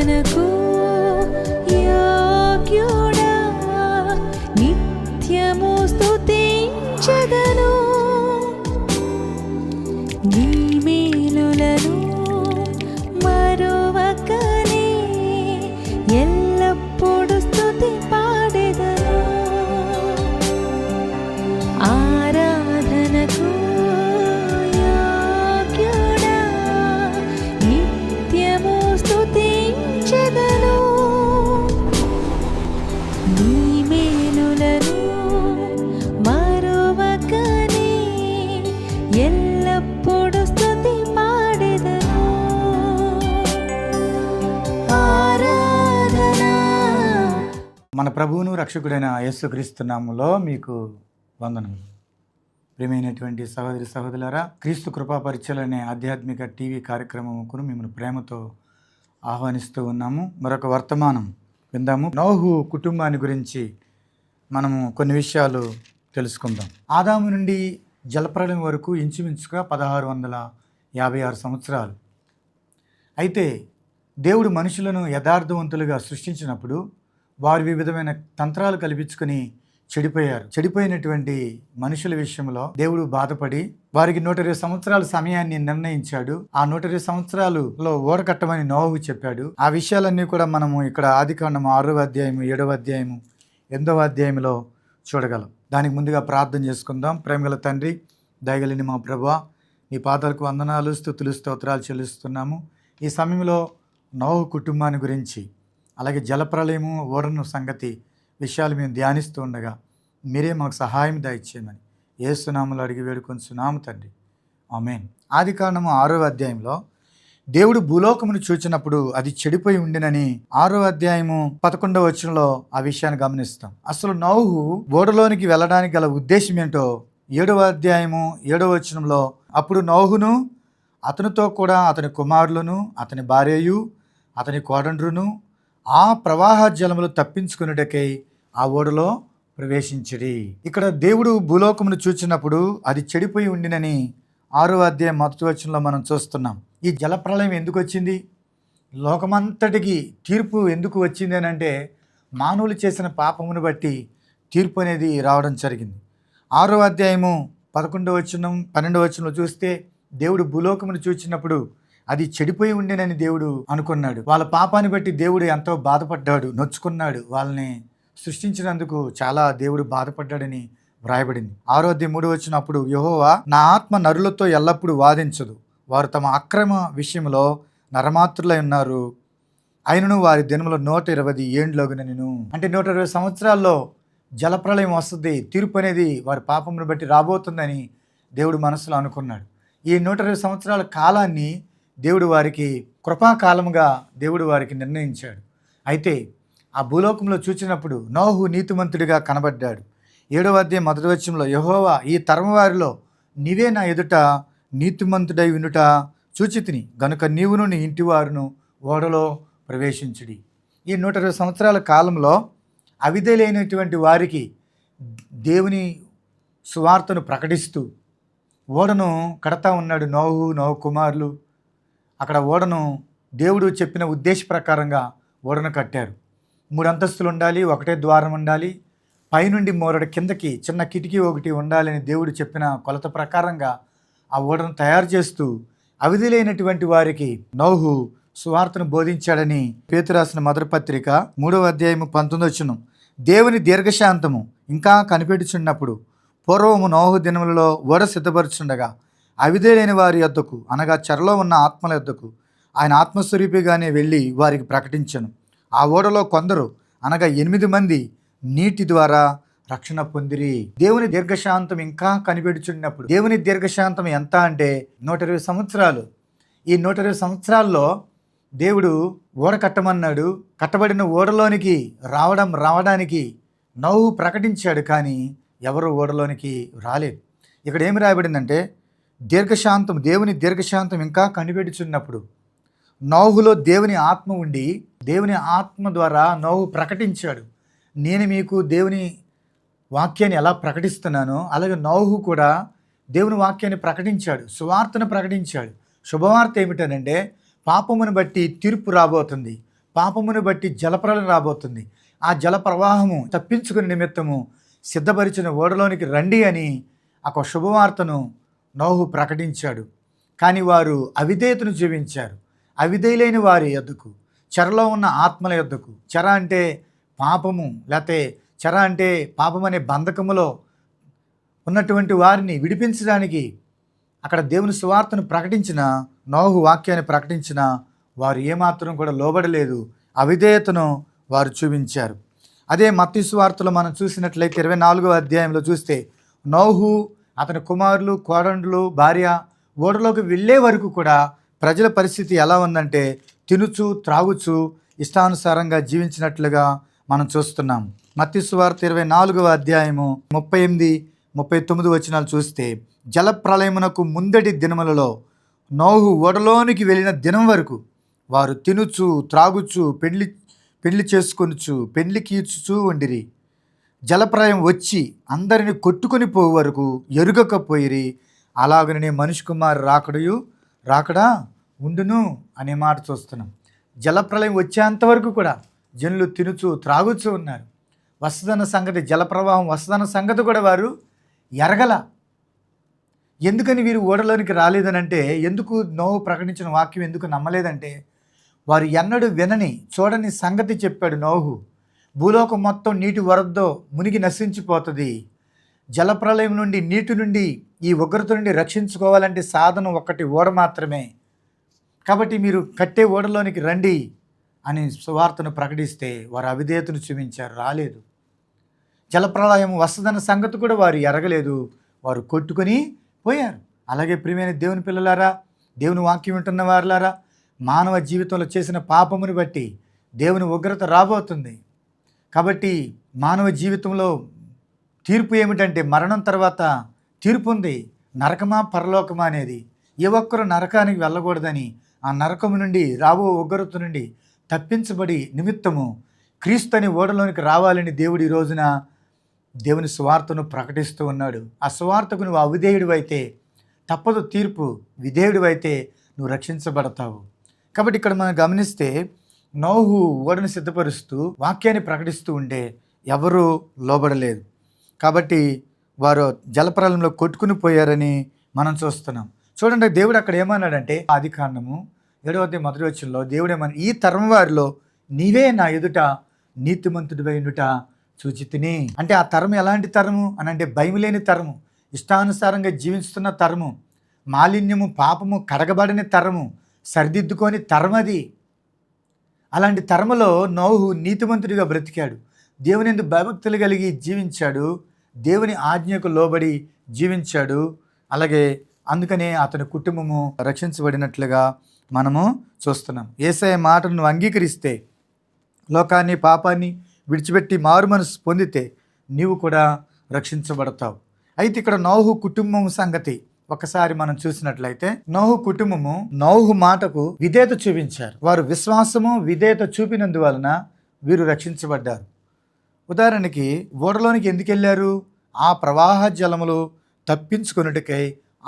ఆరాధనకు యోగ్యుడా, నిత్యము స్తుతించెదను. నీ మేలులను మరువకనే ఎల్లప్పుడు స్తుతి పాడెదను. ఆరాధనకు యోగ్యుడా, నిత్యము స్తుతించెదను. నీ మేలులను మరువకనే ఎల్లప్పుడు స్తుతి పాడెదను. ఆరాధన. మన ప్రభువును రక్షకుడైన యేసుక్రీస్తు నామములో మీకు వందనములు. ప్రియమైనటువంటి సహోదరి సహోదరులారా, క్రీస్తు కృపా పరిచయలు అనే ఆధ్యాత్మిక టీవీ కార్యక్రమముకు మిమ్మల్ని ప్రేమతో ఆహ్వానిస్తూ ఉన్నాము. మరొక వర్తమానం విందాము. నోహు కుటుంబాన్ని గురించి మనము కొన్ని విషయాలు తెలుసుకుందాం. ఆదాము నుండి జలప్రళయం వరకు ఇంచుమించుగా 1656 సంవత్సరాలు. అయితే దేవుడు మనుషులను యథార్థవంతులుగా సృష్టించినప్పుడు వారు వివిధమైన తంత్రాలు కల్పించుకొని చెడిపోయారు. చెడిపోయినటువంటి మనుషుల విషయంలో దేవుడు బాధపడి వారికి 120 సంవత్సరాల సమయాన్ని నిర్ణయించాడు. ఆ 120 సంవత్సరాలలో ఓడ కట్టమని నోహుకు చెప్పాడు. ఆ విషయాలన్నీ కూడా మనము ఇక్కడ ఆదికాండము 6వ అధ్యాయము 7వ అధ్యాయము 8వ అధ్యాయంలో చూడగలం. దానికి ముందుగా ప్రార్థన చేసుకుందాం. ప్రేమగల తండ్రి, దయగలిని మా ప్రభువా, నీ పాదాలకు వందనాలు, స్తుతులు, స్తోత్రాలు చెల్లిస్తున్నాము. ఈ సమయంలో నోహు కుటుంబాన్ని గురించి, అలాగే జలప్రళయము, ఓడను సంగతి విషయాలు మేము ధ్యానిస్తూ ఉండగా మీరే మాకు సహాయం దయచేయమని యేసు నామములో అడిగి వేడుకొంచున్నాము తండ్రి, ఆమేన్. ఆదికాండము 6వ అధ్యాయంలో దేవుడు భూలోకమును చూచినప్పుడు అది చెడిపోయి ఉండినని 6వ అధ్యాయము 11వ వచనంలో ఆ విషయాన్ని గమనిస్తాం. అసలు నోహు ఓడలోనికి వెళ్ళడానికి గల ఉద్దేశం ఏంటో 7వ అధ్యాయము 7వ వచనంలో, అప్పుడు నోహును అతనితో కూడా అతని కుమారులను అతని భార్యయు అతని కోడండ్రును ఆ ప్రవాహ జలములు తప్పించుకున్నటకై ఆ ఓడలో ప్రవేశించిరి. ఇక్కడ దేవుడు భూలోకమును చూచినప్పుడు అది చెడిపోయి ఉండినని 6వ అధ్యాయం 1వ వచనంలో మనం చూస్తున్నాం. ఈ జలప్రళయం ఎందుకు వచ్చింది? లోకమంతటికి తీర్పు ఎందుకు వచ్చింది అని అంటే, మానవులు చేసిన పాపమును బట్టి తీర్పు అనేది రావడం జరిగింది. 6వ అధ్యాయము 11వ వచనం 12వ వచనంలో చూస్తే దేవుడు భూలోకమును చూచినప్పుడు అది చెడిపోయి ఉండినని దేవుడు అనుకున్నాడు. వాళ్ళ పాపాన్ని బట్టి దేవుడు ఎంతో బాధపడ్డాడు, నొచ్చుకున్నాడు. వాళ్ళని సృష్టించినందుకు చాలా దేవుడు బాధపడ్డాడని వ్రాయబడింది. 6వ అధ్యాయం 3వ వచనం, అప్పుడు యెహోవా, నా ఆత్మ నరులతో ఎల్లప్పుడూ వాదించదు, వారు తమ అక్రమ విషయంలో నరమాత్రులై ఉన్నారు, అయినను వారి దినములో 120 ఏండ్లగునెను. అంటే 120 సంవత్సరాల్లో జలప్రళయం వస్తుంది, తీర్పు అనేది వారి పాపమును బట్టి రాబోతుందని దేవుడు మనసులో అనుకున్నాడు. ఈ 120 సంవత్సరాల కాలాన్ని దేవుడు వారికి కృపాకాలముగా దేవుడు వారికి నిర్ణయించాడు. అయితే ఆ భూలోకంలో చూచినప్పుడు నోహు నీతిమంతుడిగా కనబడ్డాడు. 7వ అధ్యాయం 1వ వచనంలో, యెహోవా, ఈ తరం వారిలో నీవే నా ఎదుట నీతిమంతుడై ఉండుట చూచితిని గనుక నీవును నీ ఇంటి వారును ఓడలో ప్రవేశించుడి. ఈ 120 సంవత్సరాల కాలంలో అవిధేయులైనటువంటి వారికి దేవుని సువార్తను ప్రకటిస్తూ ఓడను కడతా ఉన్నాడు నోహు కుమారులు. అక్కడ ఓడను దేవుడు చెప్పిన ఉద్దేశ ప్రకారంగా ఓడను కట్టారు. 3 అంతస్తులు ఉండాలి, ఒకటే ద్వారం ఉండాలి, పైనుండి మోరడు కిందకి చిన్న కిటికీ ఒకటి ఉండాలని దేవుడు చెప్పిన కొలత ప్రకారంగా ఆ ఓడను తయారు చేస్తూ అవిధులైనటువంటి వారికి నోహు సువార్తను బోధించాడని పేతురు రాసిన మొదటి పత్రిక 3వ అధ్యాయము 19వ వచనం, దేవుని దీర్ఘశాంతము ఇంకా కనిపెట్టుచున్నప్పుడు పూర్వము నోహు దినములలో ఓడ సిద్ధపరుచుండగా అవిధేయులైన వారి యొద్దకు, అనగా చెరలో ఉన్న ఆత్మల యొద్దకు ఆయన ఆత్మస్వరూపిగానే వెళ్ళి వారికి ప్రకటించను. ఆ ఓడలో కొందరు, అనగా 8 మంది నీటి ద్వారా రక్షణ పొందిరి. దేవుని దీర్ఘశాంతం ఇంకా కనిపెడుచున్నప్పుడు, దేవుని దీర్ఘశాంతం ఎంత అంటే 120 సంవత్సరాలు. ఈ 120 సంవత్సరాల్లో దేవుడు ఓడ కట్టమన్నాడు. కట్టబడిన ఓడలోనికి రావడానికి నోహు ప్రకటించాడు, కానీ ఎవరు ఓడలోనికి రాలేదు. ఇక్కడ ఏమి రాయబడిందంటే, దీర్ఘశాంతం, దేవుని దీర్ఘశాంతం ఇంకా కనిపెడుచున్నప్పుడు నోహులో దేవుని ఆత్మ ఉండి, దేవుని ఆత్మ ద్వారా నోహు ప్రకటించాడు, నేను మీకు దేవుని వాక్యాన్ని ఎలా ప్రకటిస్తున్నానో అలాగే నోహు కూడా దేవుని వాక్యాన్ని ప్రకటించాడు, సువార్తను ప్రకటించాడు. శుభవార్త ఏమిటనంటే, పాపమును బట్టి తీర్పు రాబోతుంది, పాపమును బట్టి జలప్రలయం రాబోతుంది, ఆ జల ప్రవాహము తప్పించుకునే నిమిత్తము సిద్ధపరిచిన ఓడలోనికి రండి అని ఒక శుభవార్తను నోహు ప్రకటించాడు. కానీ వారు అవిధేయతను జీవించారు. అవిధేయులైన వారి యొద్దకు, చెరలో ఉన్న ఆత్మల యొద్దకు, చెర అంటే పాపము, లేకపోతే చెర అంటే పాపం అనే బంధకములో ఉన్నటువంటి వారిని విడిపించడానికి అక్కడ దేవుని సువార్తను ప్రకటించిన, నోహు వాక్యాన్ని ప్రకటించిన వారు ఏమాత్రం కూడా లోబడలేదు, అవిధేయతను వారు చూపించారు. అదే మత్తయి సువార్తలో మనం చూసినట్లయితే 24వ అధ్యాయంలో చూస్తే నోహు, అతని కుమారులు, కోడండ్లు, భార్య ఓడలోకి వెళ్ళే వరకు కూడా ప్రజల పరిస్థితి ఎలా ఉందంటే తినుచు త్రాగుచు ఇష్టానుసారంగా జీవించినట్లుగా మనం చూస్తున్నాం. మత్తయి సువార్త 24వ అధ్యాయము 38-39 వచనాలు చూస్తే జలప్రలయమునకు ముందటి దినములలో నోహు ఓడలోనికి వెళ్ళిన దినం వరకు వారు తినుచు త్రాగుచు పెళ్లి చేసుకొనుచు పెళ్లికి ఇచ్చుచూ ఉండిరి. జలప్రలయం వచ్చి అందరిని కొట్టుకొని పోవు వరకు ఎరుగకపోయిరి. అలాగనే మనిషి కుమారు రాకడా ఉండును అనే మాట చూస్తున్నాం. జలప్రలయం వచ్చేంతవరకు కూడా జనులు తినుచు త్రాగుచూ ఉన్నారు. వస్తుందన్న సంగతి, జలప్రవాహం వస్తుందన్న సంగతి కూడా వారు ఎరగల. ఎందుకని వీరు ఓడలోనికి రాలేదనంటే, ఎందుకు నోహు ప్రకటించిన వాక్యం ఎందుకు నమ్మలేదంటే, వారు ఎన్నడూ వినని చూడని సంగతి చెప్పాడు నోహు. భూలోకం మొత్తం నీటి వరదతో మునిగి నశించిపోతుంది. జలప్రలయం నుండి, నీటి నుండి, ఈ ఉగ్రత నుండి రక్షించుకోవాలంటే సాధనం ఒక్కటి, ఓడ మాత్రమే. కాబట్టి మీరు కట్టే ఓడలోనికి రండి అని సువార్తను ప్రకటిస్తే వారు అవిధేయతను చూపించారు, రాలేదు. జలప్రలయం వస్తుందన్న సంగతి కూడా వారు ఎరగలేదు, వారు కొట్టుకొని పోయారు. అలాగే ప్రియమైన దేవుని పిల్లలారా, దేవుని వాక్యం వింటున్న వారులారా, మానవ జీవితంలో చేసిన పాపమును బట్టి దేవుని ఉగ్రత రాబోతుంది. కాబట్టి మానవ జీవితంలో తీర్పు ఏమిటంటే, మరణం తర్వాత తీర్పు ఉంది. నరకమా పరలోకమా అనేది. ఏ ఒక్కరు నరకానికి వెళ్ళకూడదని, ఆ నరకము నుండి, రాబో ఉగ్రత నుండి తప్పించబడి నిమిత్తము క్రీస్తు అని ఓడలోనికి రావాలని దేవుడు ఈ రోజున దేవుని సువార్తను ప్రకటిస్తూ ఉన్నాడు. ఆ సువార్తకు నువ్వు అవిధేయుడు అయితే తప్పదు తీర్పు, విధేయుడు అయితే నువ్వు రక్షించబడతావు. కాబట్టి ఇక్కడ మనం గమనిస్తే నోహు ఓడను సిద్ధపరుస్తూ వాక్యాన్ని ప్రకటిస్తూ ఉండే ఎవరూ లోబడలేదు. కాబట్టి వారు జలప్రలయంలో కొట్టుకుని పోయారని మనం చూస్తున్నాం. చూడండి, దేవుడు అక్కడ ఏమన్నాడంటే, ఆదికాండము 7వ అధ్యాయం 1వ వచనంలో దేవుడు ఏమన్నా, ఈ తరం వారిలో నీవే నా ఎదుట నీతిమంతుడివై ఉండుట చూచితిని. అంటే ఆ తరం ఎలాంటి తరము అని అంటే, భయం లేని తరము, ఇష్టానుసారంగా జీవిస్తున్న తరము, మాలిన్యము పాపము కడగబడిన తరము, సరిదిద్దుకొని తరం అది. అలాంటి తరములో నోహు నీతిమంతుడిగా బ్రతికాడు, దేవుని యందు భయభక్తులు కలిగి జీవించాడు, దేవుని ఆజ్ఞకు లోబడి జీవించాడు. అలాగే అందుకనే అతని కుటుంబము రక్షించబడినట్లుగా మనము చూస్తున్నాం. యేసయ్య మాటను నువ్వు అంగీకరిస్తే, లోకాన్ని పాపాన్ని విడిచిపెట్టి మారు మనసు పొందితే నీవు కూడా రక్షించబడతావు. అయితే ఇక్కడ నోహు కుటుంబం సంగతి ఒకసారి మనం చూసినట్లయితే, నోహు కుటుంబము నోహు మాటకు విధేయత చూపించారు. వారు విశ్వాసము విధేయత చూపినందువలన వీరు రక్షించబడ్డారు. ఉదాహరణకి ఓడలోనికి ఎందుకు వెళ్ళారు? ఆ ప్రవాహ జలములు తప్పించుకొనుటకై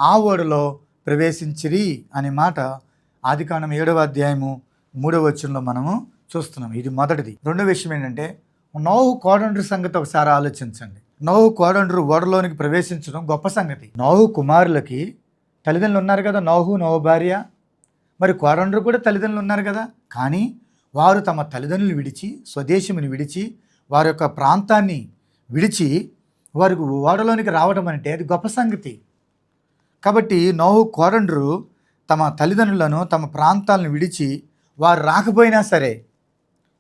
ఆ ఓడలో ప్రవేశించిరి అనే మాట ఆదికాండం 7వ అధ్యాయము 3వ వచనంలో మనము చూస్తున్నాం. ఇది మొదటిది. రెండో విషయం ఏంటంటే, నోహు కోడండ్రు సంగతి ఒకసారి ఆలోచించండి. నోహు కోడండ్రు ఓడలోనికి ప్రవేశించడం గొప్ప సంగతి. నోహు కుమారులకి తల్లిదండ్రులు ఉన్నారు కదా, నోహు భార్య. మరి కోడండ్రు కూడా తల్లిదండ్రులు ఉన్నారు కదా. కానీ వారు తమ తల్లిదండ్రులు విడిచి, స్వదేశముని విడిచి, వారి యొక్క ప్రాంతాన్ని విడిచి వారికి ఓడలోనికి రావడం అంటే అది గొప్ప సంగతి. కాబట్టి నోహు కోడండ్రు తమ తల్లిదండ్రులను, తమ ప్రాంతాలను విడిచి వారు రాకపోయినా సరే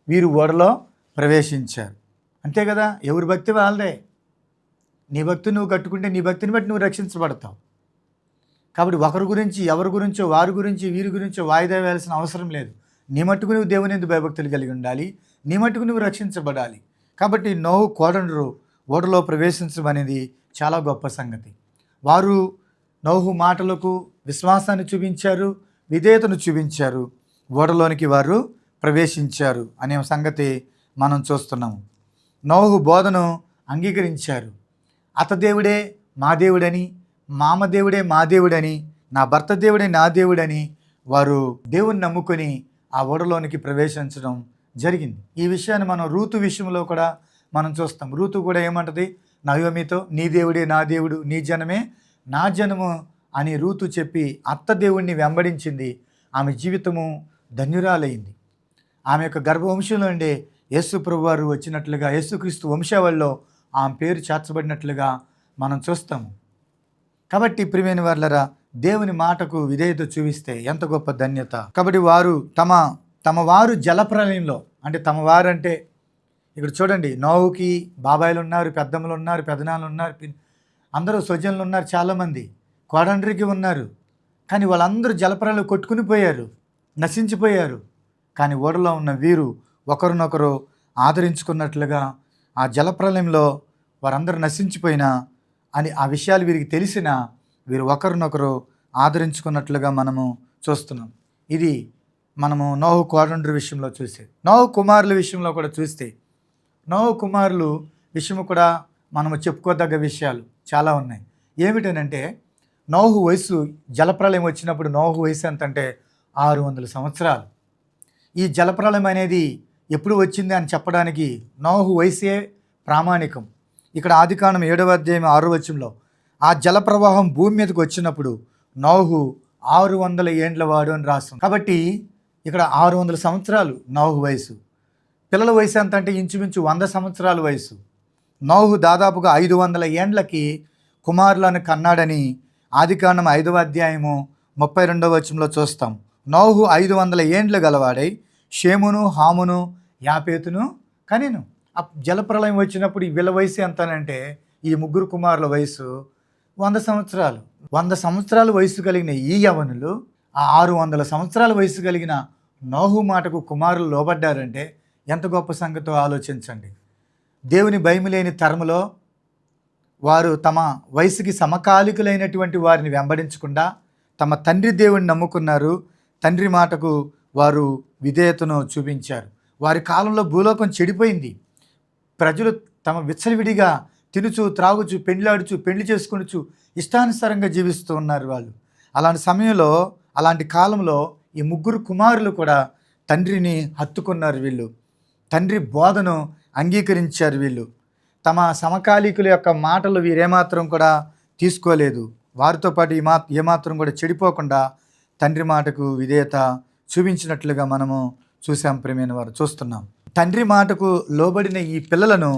వీరు ఓడలో ప్రవేశించారు. అంతే కదా, ఎవరి భక్తి వాళ్ళదే. నీ భక్తి నువ్వు కట్టుకుంటే నీ భక్తిని బట్టి నువ్వు రక్షించబడతావు. కాబట్టి ఒకరి గురించి, ఎవరి గురించో, వారి గురించి, వీరి గురించో వాయిదా వేయాల్సిన అవసరం లేదు. నీ మట్టుకు నువ్వు దేవుని యందు భయభక్తులు కలిగి ఉండాలి, నీ మట్టుకు నువ్వు రక్షించబడాలి. కాబట్టి నోహు కోడండ్రు ఓడలో ప్రవేశించడం అనేది చాలా గొప్ప సంగతి. వారు నోహు మాటలకు విశ్వాసాన్ని చూపించారు, విధేయతను చూపించారు, ఓడలోనికి వారు ప్రవేశించారు అనే సంగతి మనం చూస్తున్నాము. నోహు బోధను అంగీకరించారు. అత దేవుడే మా దేవుడని, మామ దేవుడే మా దేవుడని, నా భర్త దేవుడే నా దేవుడని వారు దేవుని నమ్ముకొని ఆ ఓడలోనికి ప్రవేశించడం జరిగింది. ఈ విషయాన్ని మనం రూతు విషయంలో కూడా మనం చూస్తాం. రూతు కూడా ఏమంటది, నయోమితో నీ దేవుడే నా దేవుడు, నీ జనమే నా జనము అని రూతు చెప్పి అత్త దేవుణ్ణి వెంబడించింది. ఆమె జీవితము ధన్యురాలైంది. ఆమె యొక్క గర్భవంశంలో ఉండే యేసు ప్రభువారు వచ్చినట్లుగా, యేసుక్రీస్తు వంశావళిలో ఆమె పేరు చేర్చబడినట్లుగా మనం చూస్తాము. కాబట్టి ప్రియమైన వారలారా, దేవుని మాటకు విధేయత చూపిస్తే ఎంత గొప్ప ధన్యత. కాబట్టి వారు తమ వారు జలప్రలయంలో, అంటే తమ వారు అంటే ఇక్కడ చూడండి, నోవుకి బాబాయిలు ఉన్నారు, పెద్దమ్మలు ఉన్నారు, పెదనాలు ఉన్నారు, అందరూ స్వజనులు ఉన్నారు, చాలామంది కోడండ్రికి ఉన్నారు. కానీ వాళ్ళందరూ జలప్రలయంలో కొట్టుకుని పోయారు, నశించిపోయారు. కానీ ఓడలో ఉన్న వీరు ఒకరినొకరు ఆదరించుకున్నట్లుగా ఆ జలప్రలయంలో వారందరూ నశించిపోయినా అని ఆ విషయాలు వీరికి తెలిసిన వీరు ఒకరినొకరు ఆదరించుకున్నట్లుగా మనము చూస్తున్నాం. ఇది మనము నోహు కోడండ్రి విషయంలో చూస్తే, నోహు కుమారుల విషయంలో కూడా చూస్తే, నోహు కుమారులు విషయము కూడా మనము చెప్పుకోదగ్గ విషయాలు చాలా ఉన్నాయి. ఏమిటనంటే, నోహు వయసు జలప్రలయం వచ్చినప్పుడు నోహు వయసు ఎంత అంటే 600 సంవత్సరాలు. ఈ జలప్రలయం అనేది ఎప్పుడు వచ్చింది అని చెప్పడానికి నోహు వయసే ప్రామాణికం. ఇక్కడ ఆదికాండం 7వ అధ్యాయం 6వ వచనంలో ఆ జలప్రవాహం భూమి మీదకి వచ్చినప్పుడు నోహు 600 ఏండ్ల వాడు అని రాస్తుంది. కాబట్టి ఇక్కడ 600 సంవత్సరాలు నోహు వయసు. పిల్లల వయసు ఎంత అంటే ఇంచుమించు 100 సంవత్సరాల వయసు. నోహు దాదాపుగా 500 ఏండ్లకి కుమారులను కన్నాడని ఆదికాండం 5వ అధ్యాయము 32వ వచనంలో చూస్తాం. నోహు 500 ఏండ్లు గలవాడై షేమును, హామును, యాపేతును కనెను. ఆ జలప్రలయం వచ్చినప్పుడు వీళ్ళ వయసు ఎంతనంటే, ఈ ముగ్గురు కుమారుల వయసు 100 సంవత్సరాలు. 100 సంవత్సరాల వయసు కలిగిన ఈ యవనులు ఆ 600 సంవత్సరాల వయసు కలిగిన నోహు మాటకు కుమారులు లోబడ్డారంటే ఎంత గొప్ప సంగతో ఆలోచించండి. దేవుని భయం లేని తరములో వారు తమ వయసుకి సమకాలికులైనటువంటి వారిని వెంబడించకుండా తమ తండ్రి దేవుని నమ్ముకున్నారు. తండ్రి మాటకు వారు విధేయతను చూపించారు. వారి కాలంలో భూలోకం చెడిపోయింది. ప్రజలు తమ విచ్చలవిడిగా తినుచు, త్రాగుచు, పెళ్లి చేసుకునుచు ఇష్టానుసారంగా జీవిస్తూ ఉన్నారు వాళ్ళు. అలాంటి సమయంలో, అలాంటి కాలంలో ఈ ముగ్గురు కుమారులు కూడా తండ్రిని హత్తుకున్నారు. వీళ్ళు తండ్రి బోధను అంగీకరించారు. వీళ్ళు తమ సమకాలీకుల యొక్క మాటలు వీరేమాత్రం కూడా తీసుకోలేదు. వారితో పాటు ఏమాత్రం కూడా చెడిపోకుండా తండ్రి మాటకు విధేయత చూపించినట్లుగా మనము చూసాం. ప్రియమైన వారు చూస్తున్నాం. తండ్రి మాటకు లోబడిన ఈ పిల్లలను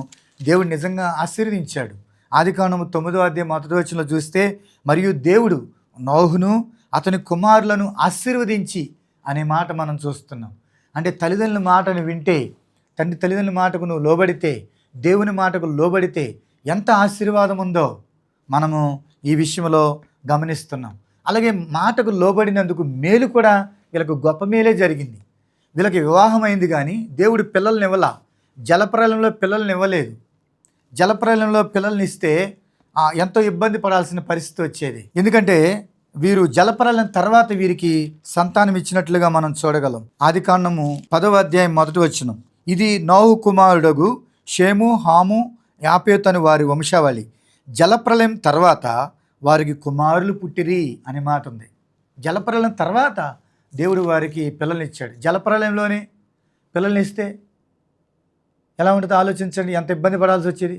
దేవుడు నిజంగా ఆశీర్వదించాడు. ఆదికాండము 9వ అధ్యాయం 1వ వచనంలో చూస్తే, మరియు దేవుడు నోహును అతని కుమారులను ఆశీర్వదించి అనే మాట మనం చూస్తున్నాం. అంటే తల్లిదండ్రుల మాటను వింటే, తల్లిదండ్రుల మాటకు నువ్వు లోబడితే, దేవుని మాటకు లోబడితే ఎంత ఆశీర్వాదం ఉందో మనము ఈ విషయంలో గమనిస్తున్నాం. అలాగే మాటకు లోబడినందుకు మేలు కూడా వీళ్ళకు గొప్ప మేలే జరిగింది. వీళ్ళకి వివాహం అయింది కానీ దేవుడు పిల్లల్ని ఇవ్వాల. జలప్రలయంలో పిల్లల్ని ఇవ్వలేదు. జలప్రలయంలో పిల్లల్ని ఇస్తే ఎంతో ఇబ్బంది పడాల్సిన పరిస్థితి వచ్చేది. ఎందుకంటే వీరు జలప్రలయం తర్వాత వీరికి సంతానం ఇచ్చినట్లుగా మనం చూడగలం. ఆదికాండము 10వ అధ్యాయం 1వ వచనం, ఇది నోహు కుమారుడగు షేము, హాము, యాపేతు అని వారి వంశావళి. జలప్రలయం తర్వాత వారికి కుమారులు పుట్టిరి అనే మాట ఉంది. జలప్రలయం తర్వాత దేవుడు వారికి పిల్లల్ని ఇచ్చాడు. జలప్రలయంలోనే పిల్లల్ని ఇస్తే ఎలా ఉంటుందో ఆలోచించండి. ఎంత ఇబ్బంది పడాల్సి వచ్చేది.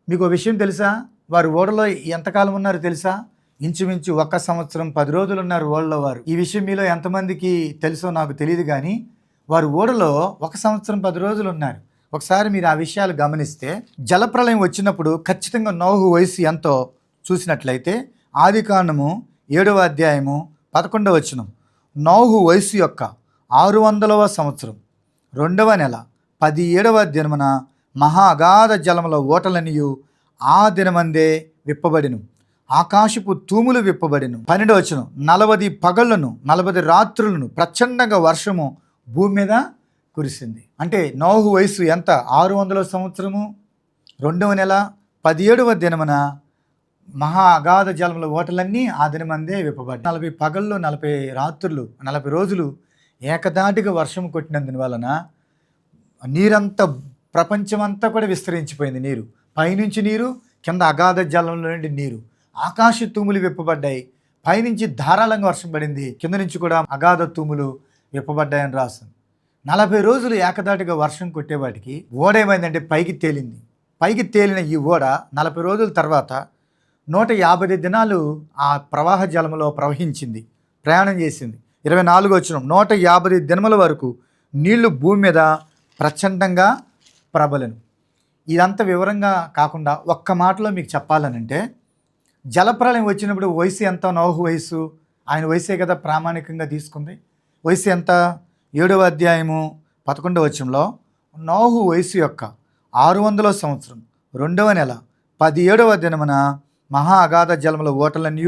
మీకు ఒక విషయం తెలుసా? వారు ఓడలో ఎంతకాలం ఉన్నారు తెలుసా? ఇంచుమించు 1 సంవత్సరం 10 రోజులు ఉన్నారు ఓడలో వారు. ఈ విషయం మీలో ఎంతమందికి తెలుసో నాకు తెలియదు కానీ వారు ఓడలో 1 సంవత్సరం 10 రోజులు ఉన్నారు. ఒకసారి మీరు ఆ విషయాలు గమనిస్తే, జలప్రలయం వచ్చినప్పుడు ఖచ్చితంగా నోహు వయసు ఎంతో చూసినట్లయితే ఆదికాండము 7వ అధ్యాయము 11వ వచనం, నోహు వయసు యొక్క 600వ సంవత్సరం 2వ నెల 17వ దినమున మహా అగాధ జలముల ఓటలనియు ఆ దినమందే విప్పబడిను, ఆకాశపు తూములు విప్పబడిను. 12వ వచనం, 40 పగళ్లను 40 రాత్రులను ప్రచండంగా వర్షము భూమి మీద కురిసింది. అంటే నోహు వయసు ఎంత? 600వ సంవత్సరము 2వ నెల 17వ దినమున మహా అగాధ జలముల ఓటలన్నీ ఆ దినమందే విప్పబడి 40 పగళ్ళు 40 రాత్రులు 40 రోజులు ఏకదాటిగా వర్షం కొట్టినందున వలన నీరంతా ప్రపంచమంతా కూడా విస్తరించిపోయింది. నీరు పైనుంచి నీరు, కింద అగాధ జలంలో నుండి నీరు, ఆకాశ తూములు విప్పబడ్డాయి. పైనుంచి ధారాళంగా వర్షం పడింది, కింద నుంచి కూడా అగాధ తూములు విప్పబడ్డాయని రాస్తుంది. 40 రోజులు ఏకదాటిగా వర్షం కొట్టేవాటికి ఓడ ఏమైందంటే పైకి తేలింది. పైకి తేలిన ఈ ఓడ 40 రోజుల తర్వాత 150 దినాలు ఆ ప్రవాహ జలంలో ప్రవహించింది, ప్రయాణం చేసింది. 24 వచనం, 150 దినముల వరకు నీళ్లు భూమి మీద ప్రచండంగా ప్రబలను. ఇదంతా వివరంగా కాకుండా ఒక్క మాటలో మీకు చెప్పాలనంటే, జలప్రలయం వచ్చినప్పుడు వయసు ఎంత? నోహు వయసు, ఆయన వయసే కదా ప్రామాణికంగా తీసుకుంది. వయసు ఎంత? 7వ అధ్యాయము 11వ వచనంలో నోహు వయసు యొక్క 600వ సంవత్సరం 2వ నెల 17వ దినమున మహా అగాధ జలముల ఓటలన్నీ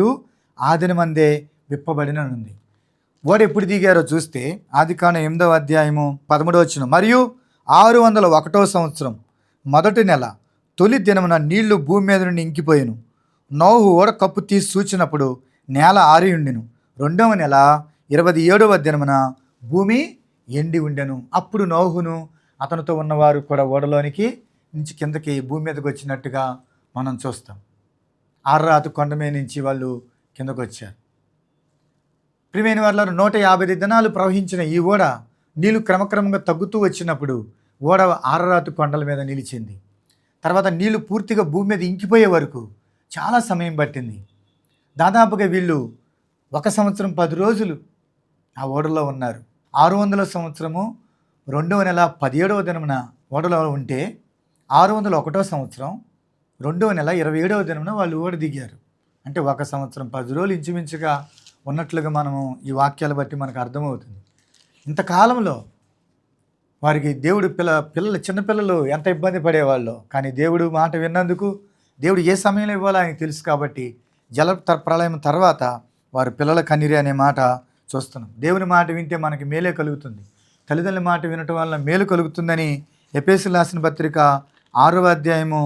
ఆ దినమందే విప్పబడిననుంది. ఓడ ఎప్పుడు దిగారో చూస్తే ఆదికాండం 8వ అధ్యాయము 13వ వచనం, మరియు 601వ సంవత్సరం మొదటి నెల తొలి దినమున నీళ్లు భూమి మీద నుండి ఇంకిపోయాను. నోహు ఓడ కప్పు తీసి చూచినప్పుడు నేల ఆరి ఉండెను. 2వ నెల 27వ దినమున భూమి ఎండి ఉండెను. అప్పుడు నోహును అతనితో ఉన్నవారు కూడా ఓడలోనికి నుంచి కిందకి భూమి మీదకి వచ్చినట్టుగా మనం చూస్తాం. ఆర్రాతు కొండ మీద నుంచి వాళ్ళు కిందకు వచ్చారు. ప్రియమైన వాళ్ళ 150 దినాలు ప్రవహించిన ఈ ఓడ నీళ్లు క్రమక్రమంగా తగ్గుతూ వచ్చినప్పుడు ఓడ ఆరరాతు కొండల మీద నిలిచింది. తర్వాత నీళ్లు పూర్తిగా భూమి మీద ఇంకిపోయే వరకు చాలా సమయం పట్టింది. దాదాపుగా వీళ్ళు 1 సంవత్సరం 10 రోజులు ఆ ఓడలో ఉన్నారు. 600వ సంవత్సరము 2వ నెల 17వ దినమున ఓడలో ఉంటే 601వ సంవత్సరం 2వ నెల 27వ దినమున వాళ్ళు ఓడ దిగారు. అంటే 1 సంవత్సరం 10 రోజులు ఇంచుమించుగా ఉన్నట్లుగా మనము ఈ వాక్యాలు బట్టి మనకు అర్థమవుతుంది. ఇంతకాలంలో వారికి దేవుడు పిల్లలు చిన్నపిల్లలు ఎంత ఇబ్బంది పడేవాళ్ళు, కానీ దేవుడు మాట విన్నందుకు దేవుడు ఏ సమయంలో ఇవ్వాలో ఆయనకు తెలుసు. కాబట్టి ప్రళయం తర్వాత వారు పిల్లల కన్నీరే అనే మాట చూస్తున్నాం. దేవుని మాట వింటే మనకి మేలే కలుగుతుంది. తల్లిదండ్రుల మాట వినటం వల్ల మేలు కలుగుతుందని ఎఫెసీయులకు రాసిన పత్రిక 6వ అధ్యాయము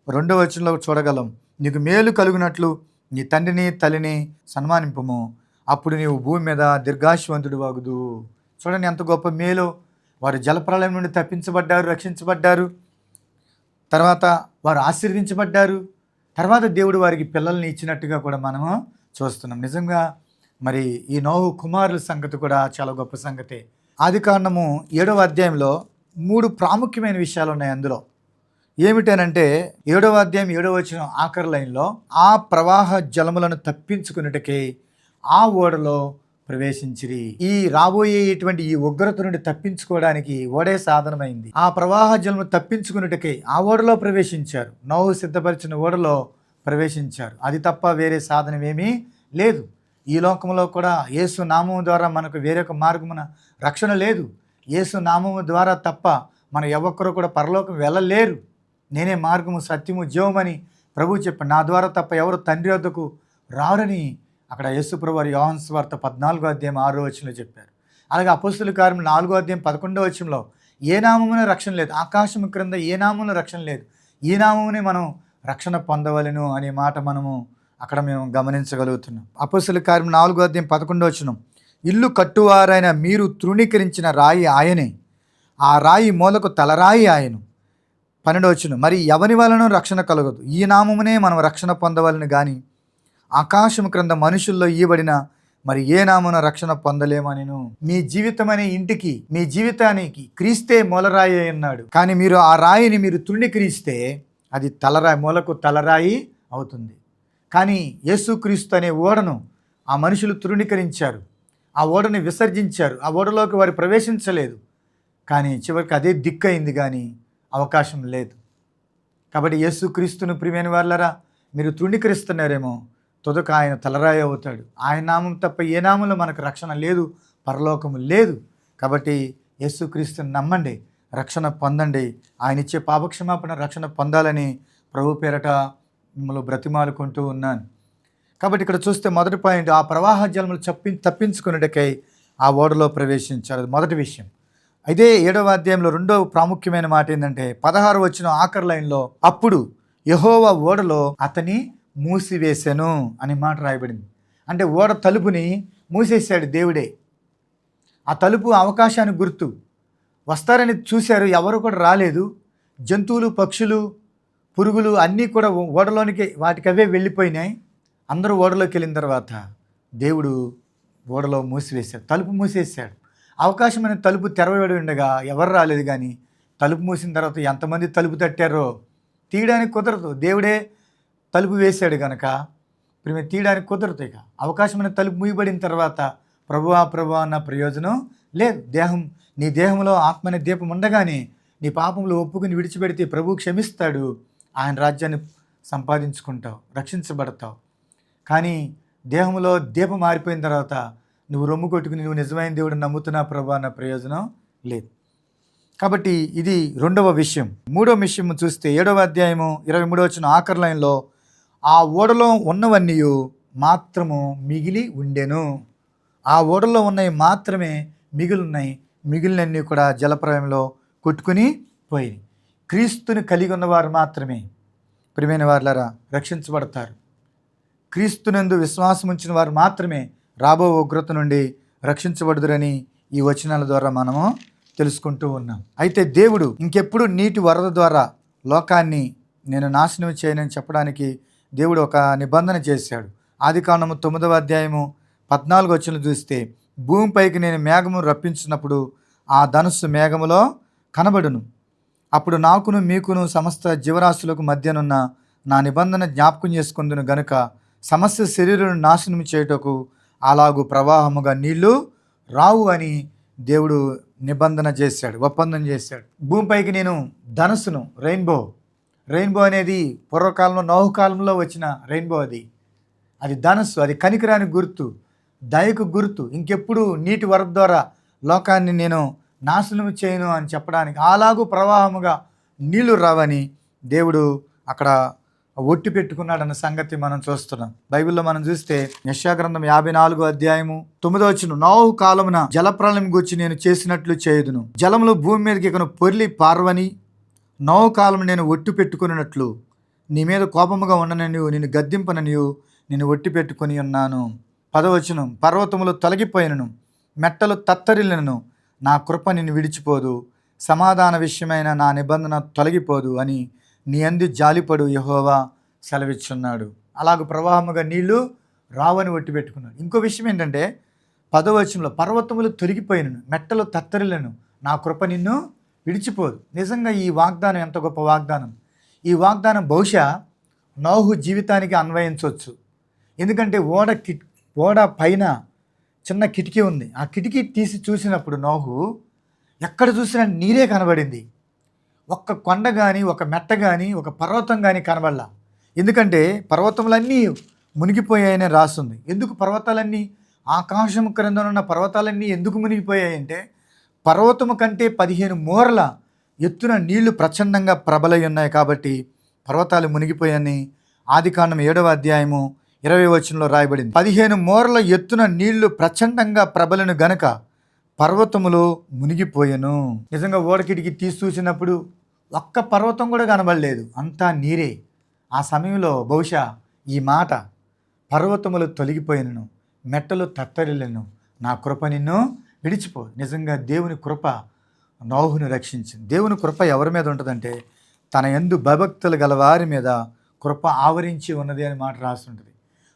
2వ వచనంలో చూడగలం. నీకు మేలు కలుగునట్లు నీ తండ్రిని తల్లిని సన్మానింపము, అప్పుడు నీవు భూమి మీద దీర్ఘాయుష్మంతుడు వాగుదు. చూడండి ఎంత గొప్ప మేలు. వారు జలప్రలయం నుండి తప్పించబడ్డారు, రక్షించబడ్డారు. తర్వాత వారు ఆశీర్వించబడ్డారు. తర్వాత దేవుడు వారికి పిల్లల్ని ఇచ్చినట్టుగా కూడా మనము చూస్తున్నాం. నిజంగా మరి ఈ నోహు కుమారుల సంగతి కూడా చాలా గొప్ప సంగతే. ఆదికాండము 7వ అధ్యాయంలో 3 ప్రాముఖ్యమైన విషయాలు ఉన్నాయి. అందులో ఏమిటనంటే 7వ అధ్యాయం 7వ వచనం ఆఖరి లైన్లో, ఆ ప్రవాహ జలములను తప్పించుకున్నట్టుకే ఆ ఓడలో ప్రవేశించిరి. ఈ రాబోయేటువంటి ఈ ఉగ్రత నుండి తప్పించుకోవడానికి ఓడే సాధనమైంది. ఆ ప్రవాహ జలము తప్పించుకున్నట్టుకే ఆ ఓడలో ప్రవేశించారు. నోహు సిద్ధపరిచిన ఓడలో ప్రవేశించారు. అది తప్ప వేరే సాధనం ఏమీ లేదు. ఈ లోకంలో కూడా యేసు నామము ద్వారా మనకు వేరొక మార్గమున రక్షణ లేదు. యేసు నామము ద్వారా తప్ప మన ఎవరు కూడా పరలోకం వెళ్ళలేరు. నేనే మార్గము సత్యము జీవమని ప్రభువు చెప్పాడు. నా ద్వారా తప్ప ఎవరు తండ్రి వద్దకు రారని అక్కడ యేసుప్రభు వారు యోహాను సువార్త 14వ అధ్యాయం 6వ వచనంలో చెప్పారు. అలాగే అపోస్తలుల కార్యములు 4వ అధ్యాయం 11వ వచనంలో ఏ నామమున రక్షణ లేదు, ఆకాశము క్రింద ఏ నామమున రక్షణ లేదు, ఈ నామమునే మనం రక్షణ పొందవలెను అనే మాట మనము అక్కడ మేము గమనించగలుగుతున్నాం. అపోస్తలుల కార్యం 4వ అధ్యాయం 11వ వచనం, ఇల్లు కట్టువారైన మీరు తృణీకరించిన రాయి ఆయనే, ఆ రాయి మూలకు తలరాయి ఆయను. 12వ వచనం, మరి ఎవరి వలన రక్షణ కలగదు, ఈ నామమునే మనం రక్షణ పొందవలను కానీ ఆకాశము క్రింద మనుషుల్లో ఇవ్వబడిన మరి ఏ నామున రక్షణ పొందలేమనిను. మీ జీవితం అనే ఇంటికి, మీ జీవితానికి క్రీస్తే మూలరాయి అన్నాడు. కానీ మీరు ఆ రాయిని మీరు తృణీకరిస్తే అది తలరాయి, మూలకు తలరాయి అవుతుంది. కానీ యేసుక్రీస్తు అనే ఓడను ఆ మనుషులు తృణీకరించారు, ఆ ఓడని విసర్జించారు, ఆ ఓడలోకి వారు ప్రవేశించలేదు. కానీ చివరికి అదే దిక్కయింది, కానీ అవకాశం లేదు. కాబట్టి యేసుక్రీస్తును ప్రియమైన వాళ్ళరా మీరు తృణీకరిస్తున్నారేమో, తుదక ఆయన తలరాయి అవుతాడు. ఆయన నామం తప్ప ఏ నామంలో మనకు రక్షణ లేదు, పరలోకము లేదు. కాబట్టి యేసుక్రీస్తుని నమ్మండి, రక్షణ పొందండి. ఆయన ఇచ్చే పాపక్షమాపణ రక్షణ పొందాలని ప్రభు పేరట మిమ్మల్ని బ్రతిమాలుకుంటూ ఉన్నాను. కాబట్టి ఇక్కడ చూస్తే మొదటి పాయింట్, ఆ ప్రవాహ జలములు తప్పించుకునేటకై ఆ ఓడలో ప్రవేశించారు. అది మొదటి విషయం. అయితే 7వ అధ్యాయంలో 2వ ప్రాముఖ్యమైన మాట ఏంటంటే 16 వచనం ఆఖరి లైన్లో, అప్పుడు యెహోవా ఓడలో అతని మూసివేశాను అనే మాట రాయబడింది. అంటే ఓడ తలుపుని మూసేశాడు దేవుడే. ఆ తలుపు అవకాశానికి గుర్తు. వస్తారని చూశారు, ఎవరు కూడా రాలేదు. జంతువులు, పక్షులు, పురుగులు అన్నీ కూడా ఓడలోనికి వాటికి అవే వెళ్ళిపోయినాయి. అందరూ ఓడలోకి వెళ్ళిన తర్వాత దేవుడు ఓడలో మూసివేశాడు, తలుపు మూసేశాడు. అవకాశం అనే తలుపు తెరవబడి ఉండగా ఎవరు రాలేదు, కానీ తలుపు మూసిన తర్వాత ఎంతమంది తలుపు తట్టారో తీయడానికి కుదరదు. దేవుడే తలుపు వేశాడు కనుక ఇప్పుడు తీయడానికి కుదరదు. ఇక అవకాశం అనే తలుపు మూయబడిన తర్వాత ప్రభువా అన్న ప్రయోజనం లేదు. నీ దేహంలో ఆత్మ అనే దీపం ఉండగానే నీ పాపంలో ఒప్పుకుని విడిచిపెడితే ప్రభు క్షమిస్తాడు, ఆయన రాజ్యాన్ని సంపాదించుకుంటావు, రక్షించబడతావు. కానీ దేహంలో దీపం మారిపోయిన తర్వాత నువ్వు రొమ్ము కొట్టుకుని నువ్వు నిజమైన దేవుడు నమ్ముతున్నా ప్రభు అన్న ప్రయోజనం లేదు. కాబట్టి ఇది రెండవ విషయం. మూడవ విషయం చూస్తే 7వ అధ్యాయము 23వ వచనం ఆఖరి లైన్లో, ఆ ఓడలో ఉన్నవన్నీ మాత్రము మిగిలి ఉండెను. ఆ ఓడలో ఉన్నవి మాత్రమే మిగిలినాయి, మిగిలినన్నీ కూడా జలప్రలయంలో కొట్టుకుని పోయినాయి. క్రీస్తుని కలిగి ఉన్నవారు మాత్రమే ప్రియమైన వారులారా రక్షించబడతారు. క్రీస్తునందు విశ్వాసం ఉంచిన వారు మాత్రమే రాబో ఉగ్రత నుండి రక్షించబడుదురని ఈ వచనాల ద్వారా మనము తెలుసుకుంటూ ఉన్నాం. అయితే దేవుడు ఇంకెప్పుడు నీటి వరద ద్వారా లోకాన్ని నేను నాశనం చేయనని చెప్పడానికి దేవుడు ఒక నిబంధన చేశాడు. ఆదికాండము 9వ అధ్యాయము 14వ వచనం చూస్తే, భూమిపైకి నేను మేఘము రప్పించినప్పుడు ఆ ధనుస్సు మేఘములో కనబడును. అప్పుడు నాకును మీకును సమస్త జీవరాశులకు మధ్యనున్న నా నిబంధన జ్ఞాపకం చేసుకుందును గనుక సమస్త శరీరం నాశనం చేయుటకు అలాగూ ప్రవాహముగా నీళ్లు రావు అని దేవుడు నిబంధన చేశాడు, ఒప్పందం చేశాడు. భూమిపైకి నేను ధనుస్సును, రెయిన్బో అనేది పూర్వకాలంలో నోహుకాలంలో వచ్చిన రెయిన్బో, అది ధనుస్సు, అది కనికరానికి గుర్తు, దయకు గుర్తు. ఇంకెప్పుడు నీటి వరద ద్వారా లోకాన్ని నేను నాశనం చేయను అని చెప్పడానికి అలాగూ ప్రవాహముగా నీళ్లు రావని దేవుడు అక్కడ ఒట్టి పెట్టుకున్నాడన్న సంగతి మనం చూస్తున్నాం. బైబిల్లో మనం చూస్తే యెషయా గ్రంథం 54వ అధ్యాయము 9వ వచనం, నోహు కాలమున జలప్రళయం గూర్చి నేను చేసినట్లు చేయుదును, జలములు భూమి మీదకి ఇకను పొర్లి పార్వని, నోహు కాలము నేను ఒట్టు పెట్టుకున్నట్లు నీ మీద కోపముగా ఉండనని నిన్ను గద్దింపనని నేను ఒట్టి పెట్టుకొని ఉన్నాను. 10వ వచనం, పర్వతములు తొలగిపోయినను, మెట్టలు తత్తరిల్లినను, నా కృప నిన్ను విడిచిపోదు, సమాధాన విషయమైన నా నిబంధన తొలగిపోదు అని నీ అందు జాలిపడు యెహోవా సెలవిచ్చున్నాడు. అలాగ ప్రవాహముగా నీళ్లు రావని ఒట్టి పెట్టుకున్నాడు. ఇంకో విషయం ఏంటంటే 10వ వచనంలో, పర్వతములు తొలగిపోయినను, మెట్టలు తత్తరిల్లను, నా కృప నిన్ను విడిచిపోదు. నిజంగా ఈ వాగ్దానం ఎంత గొప్ప వాగ్దానం! ఈ వాగ్దానం బహుశా నోహు జీవితానికి అన్వయించవచ్చు. ఎందుకంటే ఓడ పైన చిన్న కిటికీ ఉంది. ఆ కిటికీ తీసి చూసినప్పుడు నోహు ఎక్కడ చూసినా నీరే కనబడింది. ఒక్క కొండ కానీ, ఒక మెట్ట కానీ, ఒక పర్వతం కానీ కనబడలా. ఎందుకంటే పర్వతములన్నీ మునిగిపోయాయని రాస్తుంది. ఎందుకు పర్వతాలన్నీ, ఆకాశం క్రింద ఉన్న పర్వతాలన్నీ ఎందుకు మునిగిపోయాయంటే, పర్వతము కంటే 15 మూరల ఎత్తున నీళ్లు ప్రచండంగా ప్రబలై ఉన్నాయి కాబట్టి పర్వతాలు మునిగిపోయాయని ఆదికాండం 7వ అధ్యాయము 20వ వచనంలో రాయబడింది. 15 మూరల ఎత్తున నీళ్లు ప్రచండంగా ప్రబలను గనక పర్వతములు మునిగిపోయెను. నిజంగా ఓడకిటికి తీసి చూసినప్పుడు ఒక్క పర్వతం కూడా కనబడలేదు, అంతా నీరే. ఆ సమయంలో బహుశా ఈ మాట, పర్వతములు తొలగిపోయినను, మెట్టలు తత్తరిల్లను, నా కృప నిన్ను విడిచిపోదు. నిజంగా దేవుని కృప నోహును రక్షించింది. దేవుని కృప ఎవరి మీద ఉంటుందంటే, తన యందు భయభక్తులు గల వారి మీద కృప ఆవరించి ఉన్నది అని మాట రాస్తుంటుంది.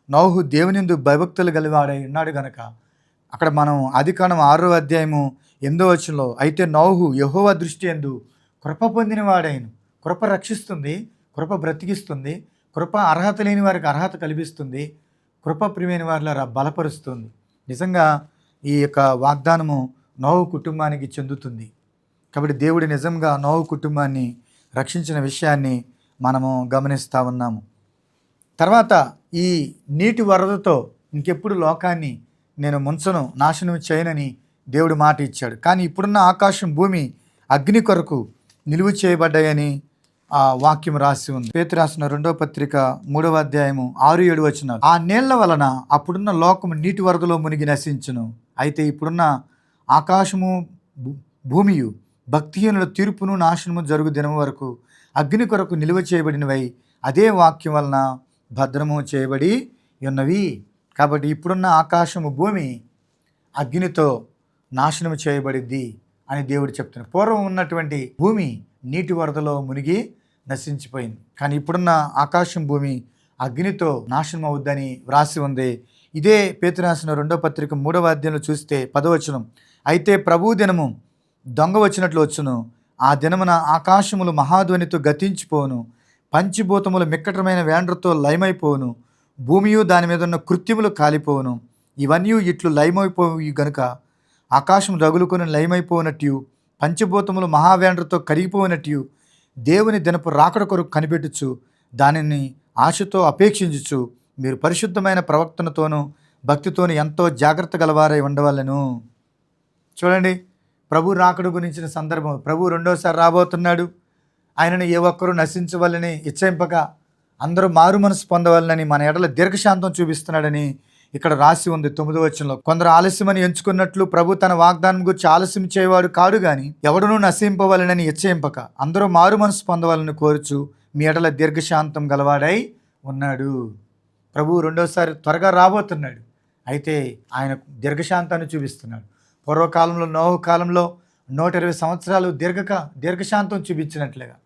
నోహు దేవుని యందు భయభక్తులు గలవాడై ఉన్నాడు గనక అక్కడ మనం ఆదికాండం 6వ అధ్యాయము 8వ వచనంలో, అయితే నోహు యెహోవా దృష్టి యందు కృప పొందిన వాడైన, కృప రక్షిస్తుంది, కృప బ్రతికిస్తుంది, కృప అర్హత లేని వారికి అర్హత కల్పిస్తుంది, కృప ప్రియమైన వారిలా బలపరుస్తుంది. నిజంగా ఈ యొక్క వాగ్దానము నోహు కుటుంబానికి చెందుతుంది. కాబట్టి దేవుడు నిజంగా నోహు కుటుంబాన్ని రక్షించిన విషయాన్ని మనము గమనిస్తూ ఉన్నాము. తర్వాత ఈ నీటి వరదతో ఇంకెప్పుడు లోకాన్ని నేను ముంచను, నాశనం చేయనని దేవుడు మాట ఇచ్చాడు. కానీ ఇప్పుడున్న ఆకాశం, భూమి అగ్ని కొరకు నిలువ చేయబడ్డాయని ఆ వాక్యం రాసి ఉంది. పేతురు రాసిన 2వ పత్రిక 3వ అధ్యాయము 6-7 వచనాలు, ఆ నీళ్ల వలన అప్పుడున్న లోకము నీటి వరదలో మునిగి నశించును. అయితే ఇప్పుడున్న ఆకాశము భూమియు భక్తిహీనుల తీర్పును నాశనము జరుగు దినం వరకు అగ్ని కొరకు నిలువ చేయబడినవై అదే వాక్యం వలన భద్రము చేయబడి ఉన్నవి. కాబట్టి ఇప్పుడున్న ఆకాశము, భూమి అగ్నితో నాశనం చేయబడిద్ది అని దేవుడు చెప్తున్నాడు. పూర్వం ఉన్నటువంటి భూమి నీటి వరదలో మునిగి నశించిపోయింది. కానీ ఇప్పుడున్న ఆకాశం, భూమి అగ్నితో నాశనం అవుద్దని వ్రాసి ఉంది ఇదే పేతురు రాసిన 2వ పత్రిక 3వ అధ్యాయంలో చూస్తే 10వ వచనం, అయితే ప్రభు దినము దొంగ వచ్చినట్లు వచ్చును, ఆ దినమున ఆకాశములు మహాధ్వనితో గతించిపోను, పంచిభూతములు మిక్కటమైన వేండ్రతో లయమైపోవును, భూమియు దాని మీద ఉన్న కృత్యములు కాలిపోవును. ఇవన్నీ ఇట్లు లయమైపోయి గనుక ఆకాశం రగులుకొని లయమైపోనట్టు, పంచభూతములు మహావేండ్రతో కరిగిపోయినట్టు దేవుని దినపు రాకడ కొరకు కనిపెట్టుచు దానిని ఆశతో అపేక్షించుచు మీరు పరిశుద్ధమైన ప్రవర్తనతోనూ భక్తితోనూ ఎంతో జాగ్రత్త గలవారై ఉండవలెను. చూడండి, ప్రభు రాకడ గురించిన సందర్భం. ప్రభు రెండోసారి రాబోతున్నాడు. ఆయనను ఏ ఒక్కరూ నశించవాలని ఇచ్చేంపక అందరూ మారు మనసు పొందవాలని మన ఎడల దీర్ఘశాంతం చూపిస్తున్నాడని ఇక్కడ రాసి ఉంది 9వ వచనంలో. కొందరు ఆలస్యమని ఎంచుకున్నట్లు ప్రభు తన వాగ్దానం గురించి ఆలస్యం చేయవాడు కాడు గాని ఎవడునూ నశింపవాలనని ఇచ్చేంపక అందరూ మారు మనసు పొందవాలని కోరుచు మీ ఎడల దీర్ఘశాంతం గలవాడై ఉన్నాడు. ప్రభు రెండోసారి త్వరగా రాబోతున్నాడు. అయితే ఆయన దీర్ఘశాంతాన్ని చూపిస్తున్నాడు. పూర్వకాలంలో నోహు కాలంలో 120 సంవత్సరాలు దీర్ఘశాంతం చూపించినట్లుగా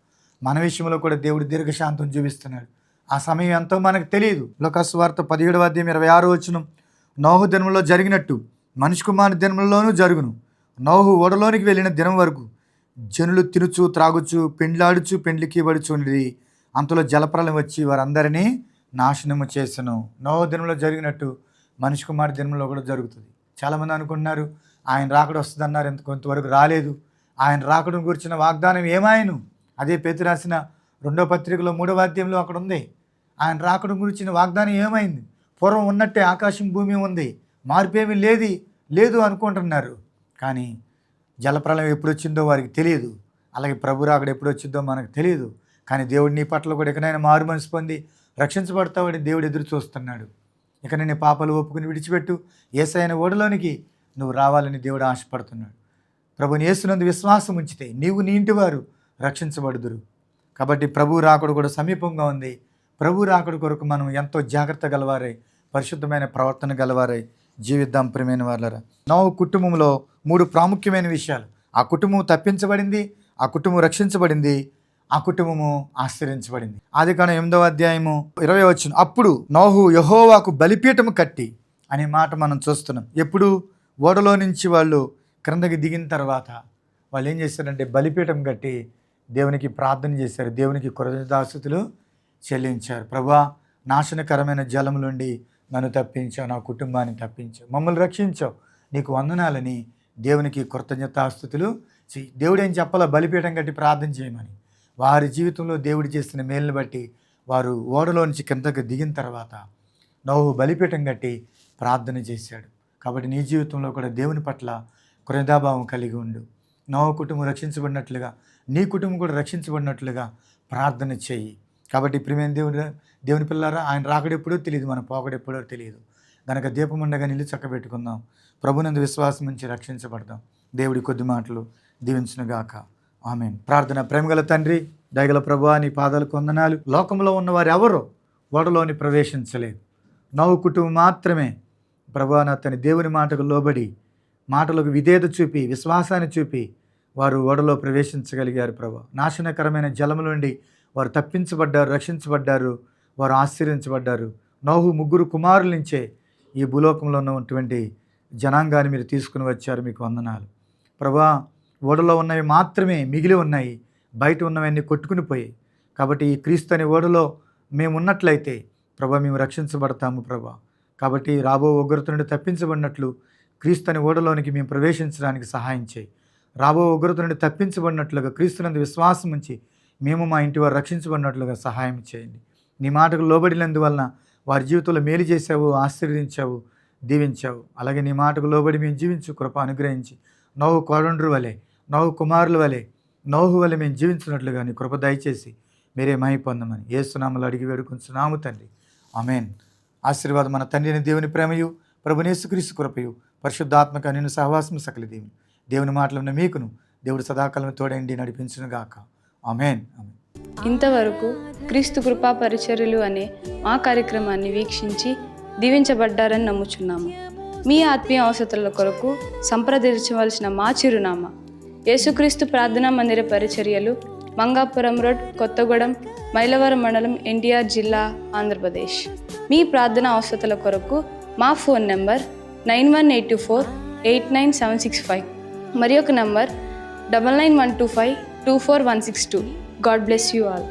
మన విషయంలో కూడా దేవుడు దీర్ఘశాంతం చూపిస్తున్నాడు. ఆ సమయం ఎంతో మనకు తెలియదు. లోకాసు వార్త 17వ అధ్యాయం 26వ వచనం, నోహు దినంలో జరిగినట్టు మనిషి కుమారుని దినంలోనూ జరుగును. నోహు ఓడలోనికి వెళ్ళిన దినం వరకు జనులు తినుచు త్రాగుచు పెండ్లాడుచు పెండ్లికి పడుచుండి అంతలో జలప్రలయం వచ్చి వారందరినీ నాశనము చేసెను. నోహు దినంలో జరిగినట్టు మనిషి కుమారుని దినంలో కూడా జరుగుతుంది. చాలామంది అనుకుంటున్నారు ఆయన రాకడ వస్తుందన్నారు, కొంతవరకు రాలేదు. ఆయన రాకడం గురించిన వాగ్దానం ఏమాయను? అదే పేతురు రాసిన 2వ పత్రికలో 3వ అధ్యాయంలో అక్కడ ఉంది. ఆయన రాకడం గురించిన వాగ్దానం ఏమైంది? పూర్వం ఉన్నట్టే ఆకాశం భూమి ఉంది, మార్పేమీ లేదు అనుకుంటున్నారు. కానీ జలప్రలయం ఎప్పుడు వచ్చిందో వారికి తెలియదు. అలాగే ప్రభు రాకడ ఎప్పుడు వచ్చిందో మనకు తెలియదు. కానీ దేవుడు నీ పట్ల కూడా ఎక్కడైనా మారు మనసు పొంది రక్షించబడతావని దేవుడు ఎదురు చూస్తున్నాడు. ఇక నేను పాపాలు ఒప్పుకుని విడిచిపెట్టు, యేసయ్యన ఓడలోనికి నువ్వు రావాలని దేవుడు ఆశపడుతున్నాడు. ప్రభుని యేసునందు విశ్వాసం ఉంచితే నీవు నీ ఇంటి వారు రక్షించబడుదురు. కాబట్టి ప్రభు రాకడ కూడా సమీపంగా ఉంది. ప్రభు రాకడ కొరకు మనం ఎంతో జాగ్రత్త గలవారై పరిశుద్ధమైన ప్రవర్తన గలవారై జీవిద్దాం. ప్రియమైన వాళ్ళరా, నోహు కుటుంబంలో 3 ప్రాముఖ్యమైన విషయాలు. ఆ కుటుంబం తప్పించబడింది, ఆ కుటుంబం రక్షించబడింది, ఆ కుటుంబము ఆశ్చర్యించబడింది. ఆదికాండం 8వ అధ్యాయము 20వ వచనం, అప్పుడు నోహు యెహోవాకు బలిపీఠము కట్టి అనే మాట మనం చూస్తున్నాం. ఎప్పుడు? ఓడలో నుంచి వాళ్ళు క్రిందకి దిగిన తర్వాత వాళ్ళు ఏం చేశారంటే బలిపీఠం కట్టి దేవునికి ప్రార్థన చేశారు, దేవునికి కృతజ్ఞతాస్తుతులు చెల్లించారు. ప్రభువా, నాశనకరమైన జలం నుండి నన్ను తప్పించావు, నా కుటుంబాన్ని తప్పించావు, మమ్మల్ని రక్షించావు, నీకు వందనాలని దేవునికి కృతజ్ఞతాస్తుతులు దేవుడు ఏం చెప్పాలా? బలిపీఠం కట్టి ప్రార్థన చేయమని. వారి జీవితంలో దేవుడు చేసిన మేలుని బట్టి వారు ఓడలో నుంచి కిందకి దిగిన తర్వాత నోహు బలిపీఠం కట్టి ప్రార్థన చేశాడు. కాబట్టి నీ జీవితంలో కూడా దేవుని పట్ల కృతజ్ఞతాభావం కలిగి ఉండు. నోహు కుటుంబం రక్షించబడినట్లుగా నీ కుటుంబం కూడా రక్షించబడినట్లుగా ప్రార్థన చేయి. కాబట్టి ప్రియమైన దేవుని పిల్లారా, ఆయన రాకడెప్పుడో తెలియదు, మన పోకడెప్పుడో తెలియదు. కనుక దీపం ఉండగా నిల్లు చక్కబెట్టుకుందాం. ప్రభునందు విశ్వాసం నుంచి రక్షించబడదాం. దేవుడి కొద్ది మాటలు దీవించునుగాక. ఆమేన్. ప్రార్థన. ప్రేమగల తండ్రి, దయగల ప్రభువా, నీ పాదాలకు వందనాలు. లోకంలో ఉన్నవారు ఎవరో ఓడలోని ప్రవేశించలేదు. నోహు కుటుంబం మాత్రమే ప్రభువా నా తన దేవుని మాటకు లోబడి మాటలకు విధేయత చూపి విశ్వాసాన్ని చూపి వారు ఓడలో ప్రవేశించగలిగారు. ప్రభువా, నాశనకరమైన జలము నుండి వారు తప్పించబడ్డారు, రక్షించబడ్డారు, వారు ఆశ్చర్యించబడ్డారు. నోహు 3 కుమారుల నుంచే ఈ భూలోకంలో ఉన్నటువంటి జనాంగాన్ని మీరు తీసుకుని వచ్చారు. మీకు వందనాలు. ప్రభువా, ఓడలో ఉన్నవి మాత్రమే మిగిలి ఉన్నాయి, బయట ఉన్నవన్నీ కొట్టుకుని పోయాయి. కాబట్టి ఈ క్రీస్తు అనే ఓడలో మేము ఉన్నట్లయితే ప్రభువా మేము రక్షించబడతాము. ప్రభువా, కాబట్టి రాబో ఉగ్రత నుండి తప్పించబడినట్లు క్రీస్తు అనే ఓడలోనికి మేము ప్రవేశించడానికి సహాయం చేయి. రాబో ఉగ్రత నుండి తప్పించబడినట్లుగా క్రీస్తునందు విశ్వాసం ఉంచి మేము మా ఇంటి వారు రక్షించబడినట్లుగా సహాయం చేయండి. నీ మాటకు లోబడినందువలన వారి జీవితంలో మేలు చేసావు, ఆశీర్వదించావు, దీవించావు. అలాగే నీ మాటకు లోబడి మేము జీవించు కృప అనుగ్రహించి నోహు కోడండ్రు వలె, నోహు కుమారుల వలె, నోహు వలె మేము జీవించినట్లుగా నీ కృప దయచేసి మీరే మహిమ పొందమని యేసు నామములో అడిగి వేడుకొంచున్నాము తండ్రి. ఆమేన్. ఆశీర్వాదం మన తండ్రిని దేవుని ప్రేమయు ప్రభుని యేసుక్రీస్తు కృపయు పరిశుద్ధాత్మక నిన్ను సహవాసము సకల దేవుని మాటలను మీకును దేవుడు సదాకాలం తోడండి నడిపించునుగాక. ఆమేన్. ఇంతవరకు క్రీస్తు కృపా పరిచర్యలు అనే మా కార్యక్రమాన్ని వీక్షించి దీవించబడ్డారని నమ్ముచున్నాము. మీ ఆత్మీయ అవసరాల కొరకు సంప్రదించవలసిన మా చిరునామా: యేసుక్రీస్తు ప్రార్థనా మందిర పరిచర్యలు, మంగాపురం రోడ్, కొత్తగూడెం, మైలవరం మండలం, ఎన్టీఆర్ జిల్లా, ఆంధ్రప్రదేశ్. మీ ప్రార్థనా అవసరాల కొరకు మా ఫోన్ నెంబర్ 9182489765 మరి ఒక number 9912524162. God bless you all.